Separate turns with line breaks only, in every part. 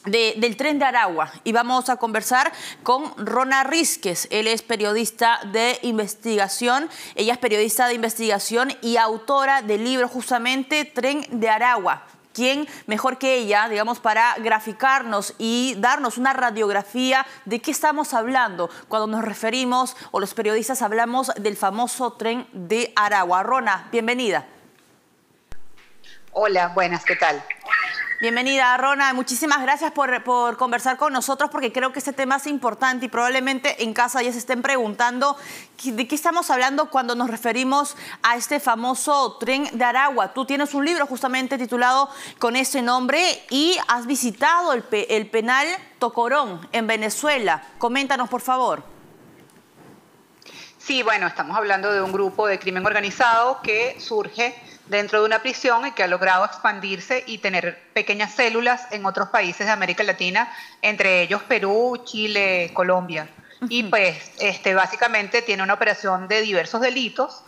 del Tren de Aragua y vamos a conversar con Rona Rísquez. Él es periodista de investigación, ella es periodista de investigación y autora del libro justamente Tren de Aragua. ¿Quién mejor que ella, digamos, para graficarnos y darnos una radiografía de qué estamos hablando cuando nos referimos o los periodistas hablamos del famoso Tren de Aragua? Rona, bienvenida.
Hola, buenas, ¿qué tal?
Bienvenida, Rona. Muchísimas gracias por conversar con nosotros porque creo que este tema es importante y probablemente en casa ya se estén preguntando de qué estamos hablando cuando nos referimos a este famoso Tren de Aragua. Tú tienes un libro justamente titulado con ese nombre y has visitado el penal Tocorón en Venezuela. Coméntanos, por favor.
Sí, bueno, estamos hablando de un grupo de crimen organizado que surge dentro de una prisión y que ha logrado expandirse y tener pequeñas células en otros países de América Latina, entre ellos Perú, Chile, Colombia. Y pues básicamente tiene una operación de diversos delitos.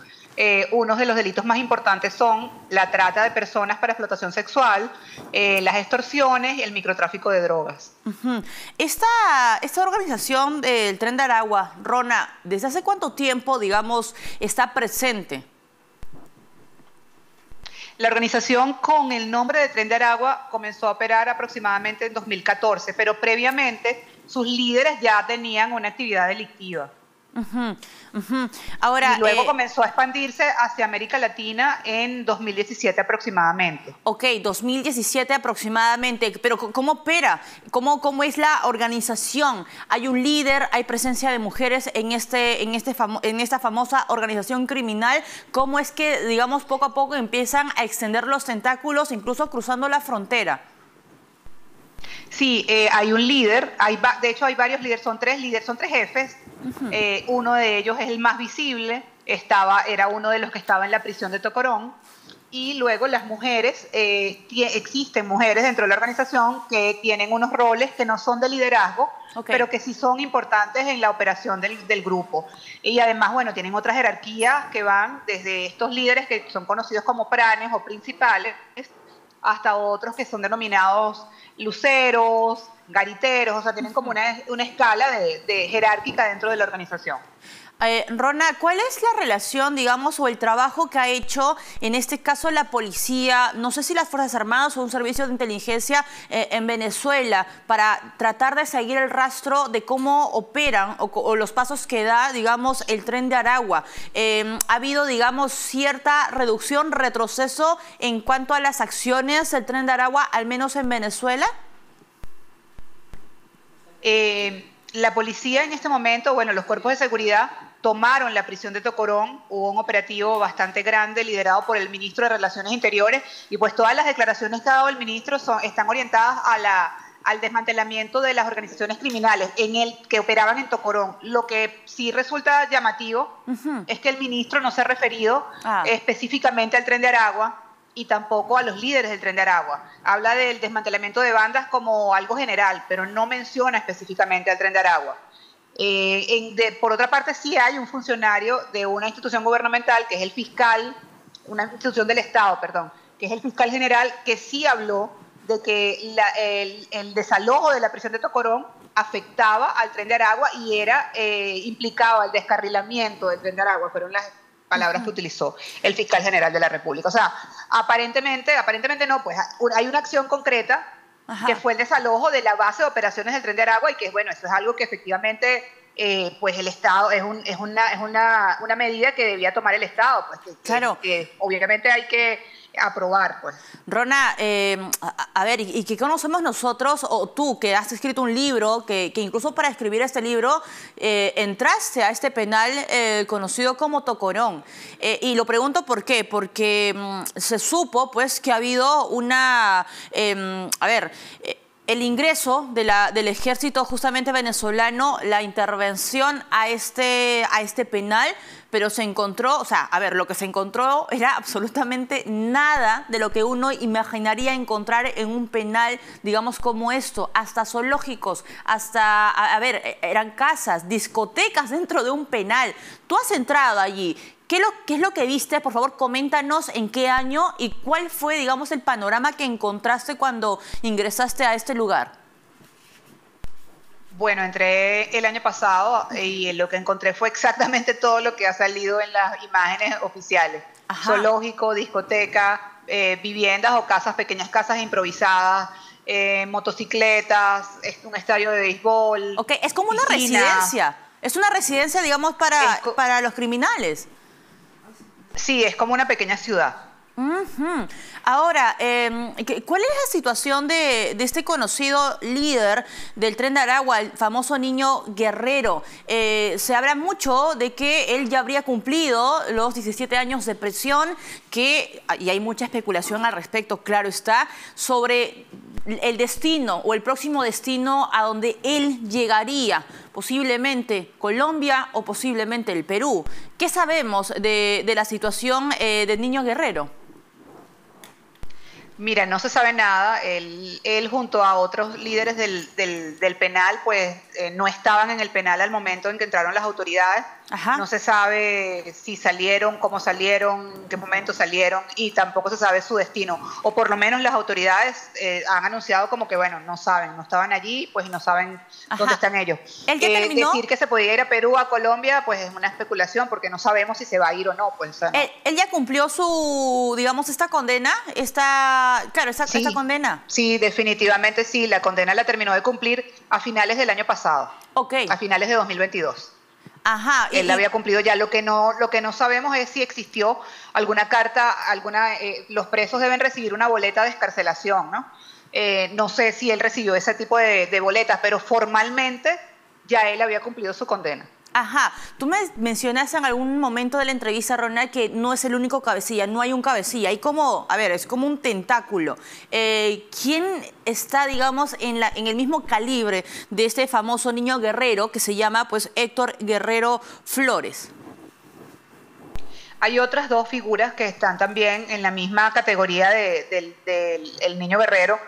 Unos de los delitos más importantes son la trata de personas para explotación sexual, las extorsiones y el microtráfico de drogas.
Esta organización del Tren de Aragua, Rona, ¿desde hace cuánto tiempo, digamos, está presente?
La organización con el nombre de Tren de Aragua comenzó a operar aproximadamente en 2014, pero previamente sus líderes ya tenían una actividad delictiva.
Ahora,
y luego comenzó a expandirse hacia América Latina en 2017 aproximadamente.
Ok, 2017 aproximadamente, pero ¿cómo opera? ¿Cómo es la organización? ¿Hay un líder? ¿Hay presencia de mujeres en esta famosa organización criminal? ¿Cómo es que, digamos, poco a poco empiezan a extender los tentáculos, incluso cruzando la frontera?
Sí, hay un líder, de hecho hay varios líderes, son tres jefes. Uno de ellos es el más visible, era uno de los que estaba en la prisión de Tocorón, y luego las mujeres, existen mujeres dentro de la organización que tienen unos roles que no son de liderazgo, pero que sí son importantes en la operación del grupo. Y además, bueno, tienen otras jerarquías que van desde estos líderes que son conocidos como pranes o principales, hasta otros que son denominados luceros, gariteros, o sea, tienen como una escala de jerárquica dentro de la organización.
Rona, ¿cuál es la relación, digamos, o el trabajo que ha hecho, en este caso, la policía, no sé si las Fuerzas Armadas o un servicio de inteligencia en Venezuela, para tratar de seguir el rastro de cómo operan o los pasos que da, digamos, el Tren de Aragua? ¿Ha habido, digamos, cierta reducción, retroceso en cuanto a las acciones del Tren de Aragua, al menos en Venezuela?
La policía en este momento, bueno, los cuerpos de seguridad tomaron la prisión de Tocorón, hubo un operativo bastante grande liderado por el ministro de Relaciones Interiores y pues todas las declaraciones que ha dado el ministro están orientadas al desmantelamiento de las organizaciones criminales que operaban en Tocorón. Lo que sí resulta llamativo es que el ministro no se ha referido específicamente al Tren de Aragua y tampoco a los líderes del Tren de Aragua. Habla del desmantelamiento de bandas como algo general, pero no menciona específicamente al Tren de Aragua. Por otra parte, sí hay un funcionario de una institución gubernamental, que es el fiscal, una institución del Estado, perdón, que es el fiscal general, que sí habló de que el desalojo de la prisión de Tocorón afectaba al Tren de Aragua y implicaba el descarrilamiento del Tren de Aragua. Fueron las palabras que utilizó el fiscal general de la República. O sea, aparentemente no, pues hay una acción concreta que fue el desalojo de la base de operaciones del Tren de Aragua y que, bueno, eso es algo que efectivamente pues el Estado es una medida que debía tomar el Estado, pues
claro.
que obviamente hay que aprobar, pues.
Rona, a ver, ¿y qué conocemos nosotros, o tú que has escrito un libro, que incluso para escribir este libro entraste a este penal conocido como Tocorón? Y lo pregunto ¿por qué? Porque se supo pues que ha habido el ingreso del ejército justamente venezolano, la intervención a este penal, pero se encontró, o sea, a ver, lo que se encontró era absolutamente nada de lo que uno imaginaría encontrar en un penal, digamos, como esto, hasta zoológicos, hasta, a ver, eran casas, discotecas dentro de un penal. Tú has entrado allí. ¿Qué es lo que viste? Por favor, coméntanos en qué año y cuál fue, digamos, el panorama que encontraste cuando ingresaste a este lugar.
Bueno, entré el año pasado y lo que encontré fue exactamente todo lo que ha salido en las imágenes oficiales.
Ajá.
Zoológico, discoteca, viviendas o casas, pequeñas casas improvisadas, motocicletas, un estadio de béisbol,
Ok, es como una
piscina.
residencia. Es una residencia, digamos,
Es co-
para los criminales.
sí, es como una pequeña ciudad.
Ujú. Ahora, ¿cuál es la situación de este conocido líder del Tren de Aragua, el famoso Niño Guerrero? Se habla mucho de que él ya habría cumplido los 17 años de prisión, y hay mucha especulación al respecto, claro está, sobre el destino o el próximo destino a donde él llegaría, posiblemente Colombia o posiblemente el Perú. ¿Qué sabemos de la situación del Niño Guerrero?
Mira, no se sabe nada. Él junto a otros líderes del penal, pues no estaban en el penal al momento en que entraron las autoridades.
Ajá.
No se sabe si salieron, cómo salieron, en qué momento salieron y tampoco se sabe su destino. O por lo menos las autoridades han anunciado como que, bueno, no saben, no estaban allí, pues no saben dónde
Ajá.
están ellos.
¿Él ya terminó?
Decir que se podía ir a Perú, a Colombia, pues es una especulación porque no sabemos si se va a ir o no. Pues, o sea, no.
¿Él ya cumplió su, digamos, esta condena? Claro, esta
Sí,
condena.
sí, definitivamente sí. La condena la terminó de cumplir a finales del año pasado,
Ok.
a finales de 2022.
Ajá.
Él había cumplido ya. Lo que no sabemos es si existió alguna carta, los presos deben recibir una boleta de excarcelación, ¿no? No sé si él recibió ese tipo de boletas, pero formalmente ya él había cumplido su condena.
Ajá. Tú me mencionaste en algún momento de la entrevista, Ronald, que no es el único cabecilla, no hay un cabecilla, hay como, a ver, es como un tentáculo. ¿Quién está, digamos, en el mismo calibre de este famoso niño guerrero que se llama, pues, Héctor Guerrero Flores?
Hay otras dos figuras que están también en la misma categoría del el niño guerrero.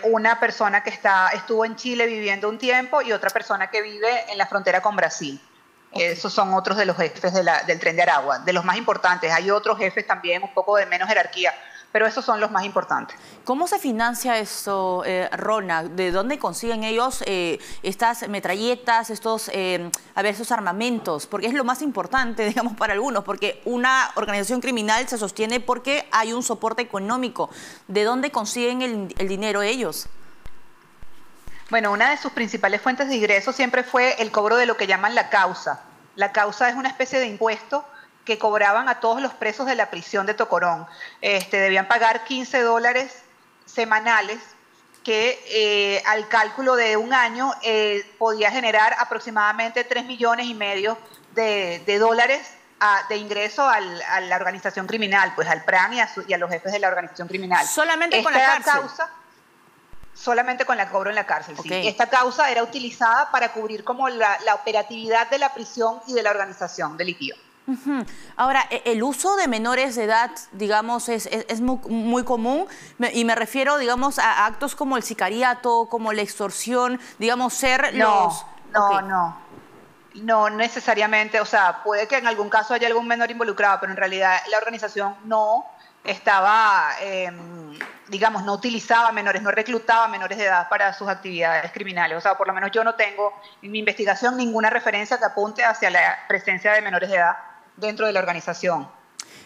Una persona que estuvo en Chile viviendo un tiempo y otra persona que vive en la frontera con Brasil.
Ok.
Esos son otros de los jefes del Tren de Aragua, de los más importantes. Hay otros jefes también, un poco de menos jerarquía, pero esos son los más importantes.
¿Cómo se financia esto, Rona? ¿De dónde consiguen ellos estas metralletas, esos armamentos? Porque es lo más importante, digamos, para algunos, porque una organización criminal se sostiene porque hay un soporte económico. ¿De dónde consiguen el dinero ellos?
Bueno, una de sus principales fuentes de ingresos siempre fue el cobro de lo que llaman la causa. La causa es una especie de impuesto que cobraban a todos los presos de la prisión de Tocorón. Debían pagar $15 semanales que al cálculo de un año podía generar aproximadamente 3,5 millones de dólares de ingreso a la organización criminal, pues al PRAN y a los jefes de la organización criminal.
Solamente con la
Esta
cárcel.
causa solamente con la cobro en la cárcel, sí.
Ok.
Esta causa era utilizada para cubrir como la operatividad de la prisión y de la organización delictiva.
Ujú. Ahora, el uso de menores de edad, digamos, es muy, muy común, y me refiero, digamos, a actos como el sicariato, como la extorsión, digamos, ser los... Ok.
No necesariamente, o sea, puede que en algún caso haya algún menor involucrado, pero en realidad la organización no estaba, digamos, no utilizaba menores, no reclutaba menores de edad para sus actividades criminales. O sea, por lo menos yo no tengo en mi investigación ninguna referencia que apunte hacia la presencia de menores de edad dentro de la organización.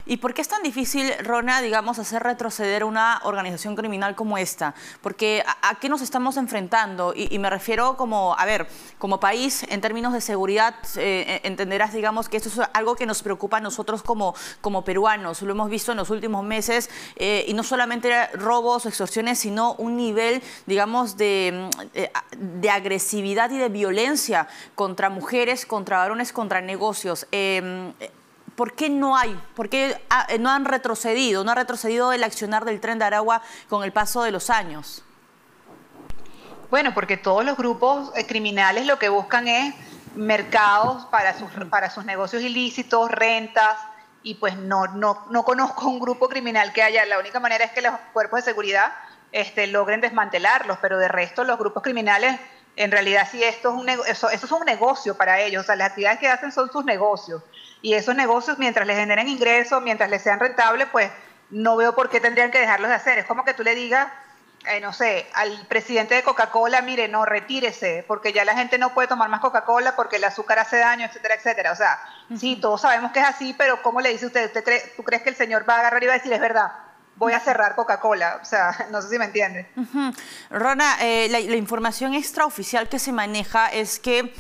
¿Y por qué es tan difícil, Rona, digamos, hacer retroceder una organización criminal como esta? Porque ¿a qué nos estamos enfrentando? Y me refiero como, a ver, como país, en términos de seguridad, entenderás, digamos, que esto es algo que nos preocupa a nosotros como peruanos. Lo hemos visto en los últimos meses, y no solamente robos, extorsiones, sino un nivel, digamos, de agresividad y de violencia contra mujeres, contra varones, contra negocios. ¿Por qué no hay? ¿Por qué no han retrocedido? ¿No ha retrocedido el accionar del Tren de Aragua con el paso de los años?
Bueno, porque todos los grupos criminales lo que buscan es mercados para sus negocios ilícitos, rentas, y pues no conozco un grupo criminal que haya. La única manera es que los cuerpos de seguridad logren desmantelarlos, pero de resto los grupos criminales, en realidad sí, eso es un negocio para ellos. O sea, las actividades que hacen son sus negocios. Y esos negocios, mientras les generen ingresos, mientras les sean rentables, pues no veo por qué tendrían que dejarlos de hacer. Es como que tú le digas no sé, al presidente de Coca-Cola, mire, no, retírese, porque ya la gente no puede tomar más Coca-Cola porque el azúcar hace daño, etcétera, etcétera. O sea, sí, todos sabemos que es así, pero ¿cómo le dice usted? ¿Tú crees que el señor va a agarrar y va a decir, es verdad, voy a cerrar Coca-Cola? O sea, no sé si me entiende.
Rona, la información extraoficial que se maneja es que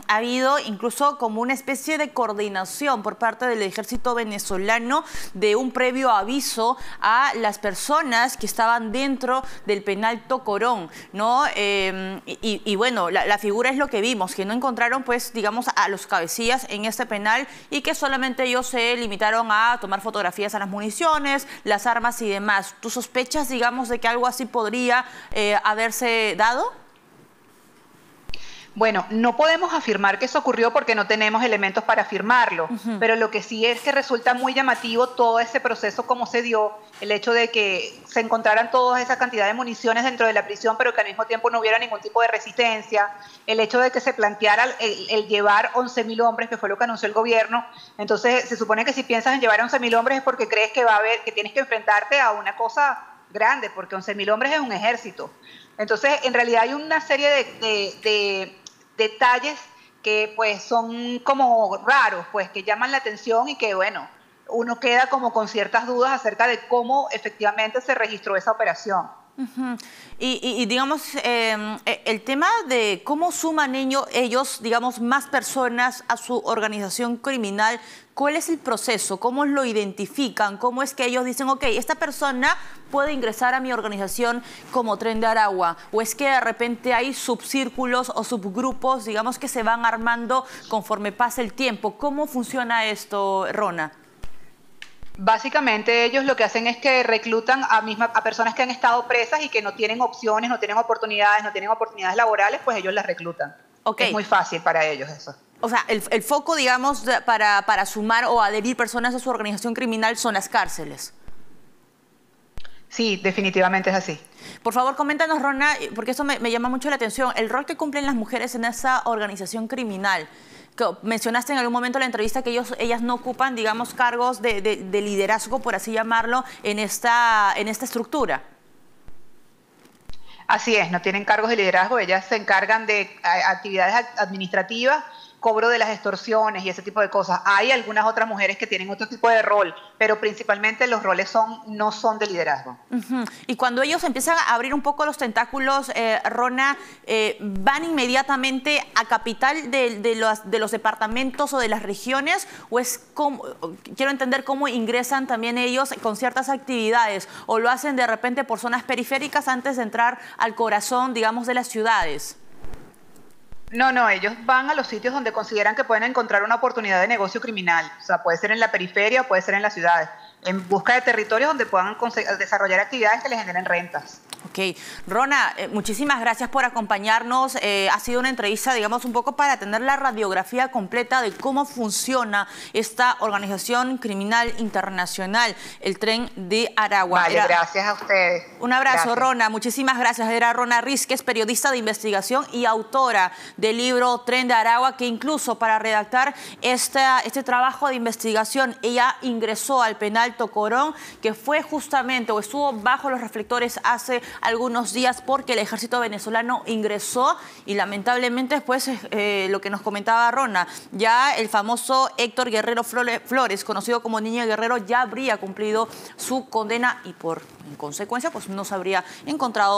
ha habido incluso como una especie de coordinación por parte del ejército venezolano de un previo aviso a las personas que estaban dentro del penal Tocorón, ¿no? Y bueno, la figura es lo que vimos, que no encontraron, pues, digamos, a los cabecillas en este penal y que solamente ellos se limitaron a tomar fotografías a las municiones, las armas y demás. ¿Tú sospechas, digamos, de que algo así podría haberse dado?
Bueno, no podemos afirmar que eso ocurrió porque no tenemos elementos para afirmarlo, pero lo que sí es que resulta muy llamativo todo ese proceso como se dio, el hecho de que se encontraran toda esa cantidad de municiones dentro de la prisión, pero que al mismo tiempo no hubiera ningún tipo de resistencia, el hecho de que se planteara el llevar 11.000 hombres, que fue lo que anunció el gobierno. Entonces, se supone que si piensas en llevar 11.000 hombres es porque crees que que tienes que enfrentarte a una cosa grande, porque 11.000 hombres es un ejército. Entonces, en realidad hay una serie de detalles que pues son como raros, pues que llaman la atención y que bueno, uno queda como con ciertas dudas acerca de cómo efectivamente se registró esa operación.
Y digamos, el tema de cómo suman ellos, digamos, más personas a su organización criminal, ¿cuál es el proceso? ¿Cómo lo identifican? ¿Cómo es que ellos dicen, ok, esta persona puede ingresar a mi organización como Tren de Aragua? ¿O es que de repente hay subcírculos o subgrupos, digamos, que se van armando conforme pasa el tiempo? ¿Cómo funciona esto, Rona?
Básicamente ellos lo que hacen es que reclutan a personas que han estado presas y que no tienen opciones, no tienen oportunidades laborales, pues ellos las reclutan.
Okay.
Es muy fácil para ellos eso.
O sea, el foco, digamos, para sumar o adherir personas a su organización criminal son las cárceles.
Sí, definitivamente es así.
Por favor, coméntanos, Rona, porque eso me llama mucho la atención, el rol que cumplen las mujeres en esa organización criminal. Mencionaste en algún momento en la entrevista que ellas no ocupan, digamos, cargos de liderazgo, por así llamarlo, en esta estructura.
Así es, no tienen cargos de liderazgo, ellas se encargan de actividades administrativas, cobro de las extorsiones y ese tipo de cosas. Hay algunas otras mujeres que tienen otro tipo de rol, pero principalmente los roles no son de liderazgo.
Y cuando ellos empiezan a abrir un poco los tentáculos, Rona, ¿van inmediatamente a capital de los departamentos o de las regiones? ¿O es como, quiero entender cómo ingresan también ellos con ciertas actividades? ¿O lo hacen de repente por zonas periféricas antes de entrar al corazón, digamos, de las ciudades?
No, ellos van a los sitios donde consideran que pueden encontrar una oportunidad de negocio criminal. O sea, puede ser en la periferia o puede ser en las ciudades, en busca de territorios donde puedan desarrollar actividades que les generen rentas.
Ok. Rona, muchísimas gracias por acompañarnos. Ha sido una entrevista, digamos, un poco para tener la radiografía completa de cómo funciona esta organización criminal internacional, el Tren de Aragua.
Vale, gracias a ustedes.
Un abrazo,
gracias.
Rona. Muchísimas gracias. Era Rona Riz, que es periodista de investigación y autora del libro Tren de Aragua, que incluso para redactar este trabajo de investigación, ella ingresó al penal Tocorón, que fue justamente o estuvo bajo los reflectores hace algunos días porque el ejército venezolano ingresó y lamentablemente pues lo que nos comentaba Rona, ya el famoso Héctor Guerrero Flores, conocido como Niño Guerrero, ya habría cumplido su condena y en consecuencia pues no se habría encontrado